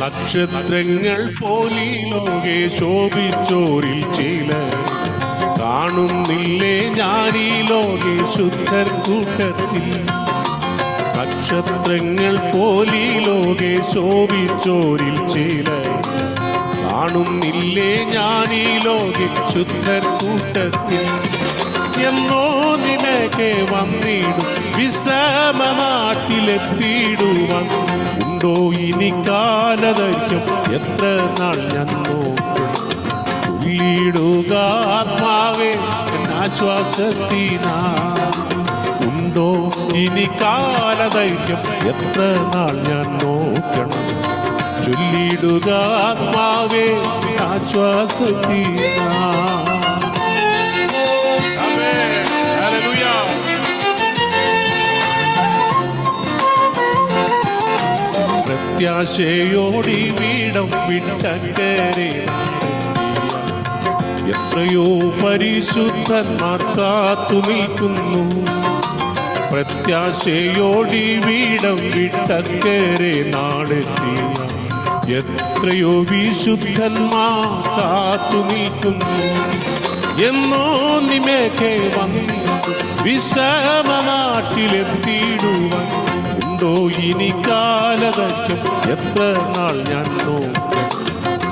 നക്ഷത്രങ്ങൾ പോലീ ലോകെ ശോഭിച്ചോരിൽ ചിലർ കാണുന്നില്ലേ ഞാനീ ലോകെ ശുദ്ധർ കൂട്ടത്തിൽ. നക്ഷത്രങ്ങൾ പോലീ ലോകെ ശോഭിച്ചോരിൽ ചിലർ കാണുന്നില്ലേ ഞാനീ ലോകെ ശുദ്ധർ കൂട്ടത്തിൽ. എന്നോ നിനക്ക് വന്നിടും വിശ്രമനാട്ടിലെത്തിയിടുവാൻ. ഉണ്ടോ ഇനി കാലദൈർഘ്യം എത്ര നാൾ ഞാൻ നോക്കും. ചൊല്ലിടുക ആത്മാവേ ആശ്വാസത്തിനാ. ഉണ്ടോ ഇനി കാലദൈർഘ്യം എത്ര നാൾ ഞാൻ നോക്കണം. ചൊല്ലിടുക ആത്മാവേ ആശ്വാസത്തിനാ. പ്രത്യാശയോടി വീടം വിട്ടക്കരെ എത്രയോ പരിശുദ്ധന്മാർ കാത്തു നിൽക്കുന്നു. പ്രത്യാശയോടി വീടം വിട്ടക്കരെ നാടെത്തിയ എത്രയോ വിശുദ്ധന്മാർ കാത്തു നിൽക്കുന്നു. എന്നോ നിമേക്കെ വന്നു വിശ്രമനാട്ടിലെത്തിയിടുവാൻ. ഉണ്ടോ ഇനി കാലദൈർഘ്യം എത്ര നാൾ ഞാൻ നോക്കും.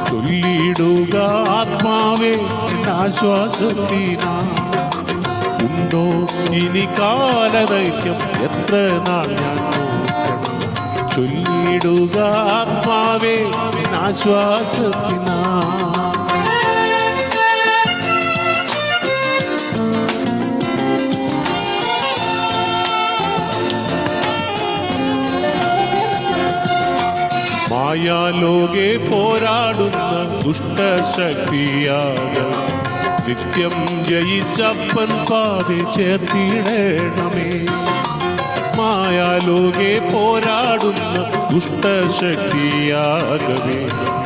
ചൊല്ലിടുക ആത്മാവേ ആശ്വാസത്തിനാ. ഉണ്ടോ ഇനി കാലദൈർഘ്യം എത്ര നാൾ ഞാൻ നോക്കണം. ചൊല്ലിടുക ആത്മാവേ ആശ്വാസത്തിനാ. മായാലോകെ പോരാടുന്ന ദുഷ്ടശക്തിയായ നിത്യം ജയിച്ചപ്പൻ പാതി ചേർത്തിടണമേ. മായാലോകെ പോരാടുന്ന ദുഷ്ടശക്തിയാകവേ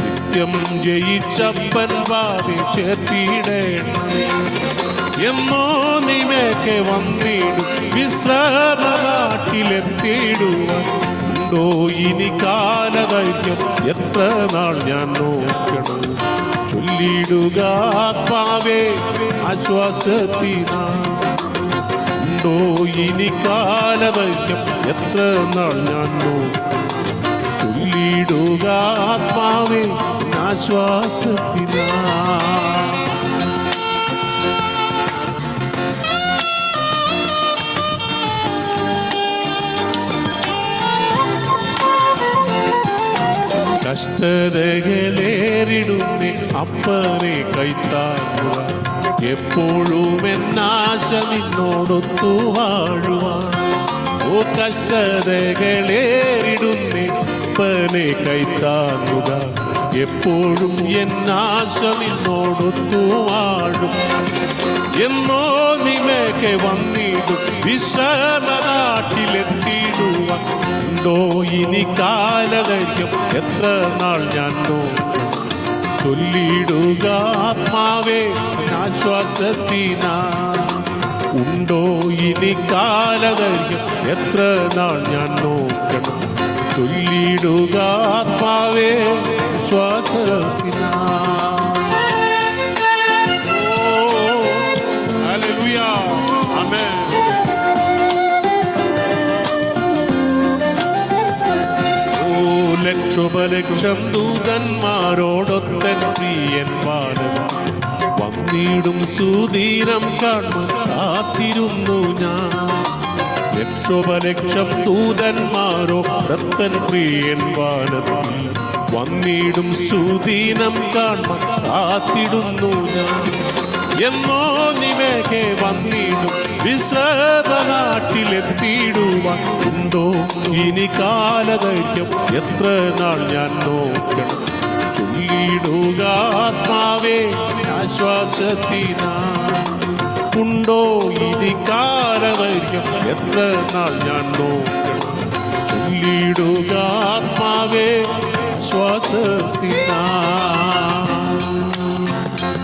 നിത്യം ജയിച്ചപ്പൻ പാതി ചേർത്തിടണമേ. എന്നോ നിമേക്കെ വന്നിടും വിശ്രമനാട്ടിലെത്തിയിടുവാൻ. ഉണ്ടോ ഇനി കാലദൈർഘ്യം എത്ര നാൾ ഞാൻ നോക്കണം. ചൊല്ലിടുക ആത്മാവേ ആശ്വാസത്തിനാ. ഉണ്ടോ ഇനി കാലദൈർഘ്യം എത്ര നാൾ ഞാൻ നോക്കണം. ചൊല്ലിടുക ആത്മാവേ ആശ്വാസത്തിനാ. കഷ്ടതകളേറിടുന്നേ അപ്പനെ കൈത്താങ്ങുക. എപ്പോഴും എന്നാശ നിന്നോടൊത്തു വാഴുവാൻ. ഓ കഷ്ടതകളേറിടുന്നേ അപ്പനെ കൈത്താങ്ങുക. എപ്പോഴും എന്നാശ നിന്നോടൊത്തു വാഴും. എന്നോ നിമേക്കെ വന്നിടും വിശ്രമനാട്ടിലെത്തിയിടുവാൻ. ഉണ്ടോ ഇനി കാലദൈർഘ്യം എത്ര നാൾ ഞാൻ നോക്കും. ചൊല്ലിടുക ആത്മാവേ ആശ്വാസത്തിനാ. ഉണ്ടോ ഇനി കാലദൈർഘ്യം എത്ര നാൾ ഞാൻ നോക്കണം. ചൊല്ലിടുക ആത്മാവേ ആശ്വാസത്തിനാ. ഹല്ലേലൂയ ആമേൻ. ലക്ഷോപലക്ഷം ദൂതന്മാരോടൊത്തൻ പ്രിയൻ ബാലൻ വന്നിടും സുദീനം കാണുവാൻ കാത്തിരുന്നു ഞാൻ. ലക്ഷോപലക്ഷം ദൂതന്മാരോടൊത്തൻ പ്രിയൻ ബാലൻ വന്നിടും സുദീനം കാണുവാൻ കാത്തിടുന്നു ഞാൻ. എന്നോ നിമേക്കെ വന്നിടും വിശ്രമനാട്ടിലെത്തിയിടുവാൻ. ഉണ്ടോ ഇനി കാലദൈർഘ്യം എത്ര നാൾ ഞാൻ നോക്കണം. ചൊല്ലിടുക ആത്മാവേ ആശ്വാസത്തിനാ. ഉണ്ടോ ഇനി കാലദൈർഘ്യം എത്ര നാൾ ഞാൻ നോക്കണം. ചൊല്ലിടുക ആത്മാവേ ആശ്വാസത്തിനാ.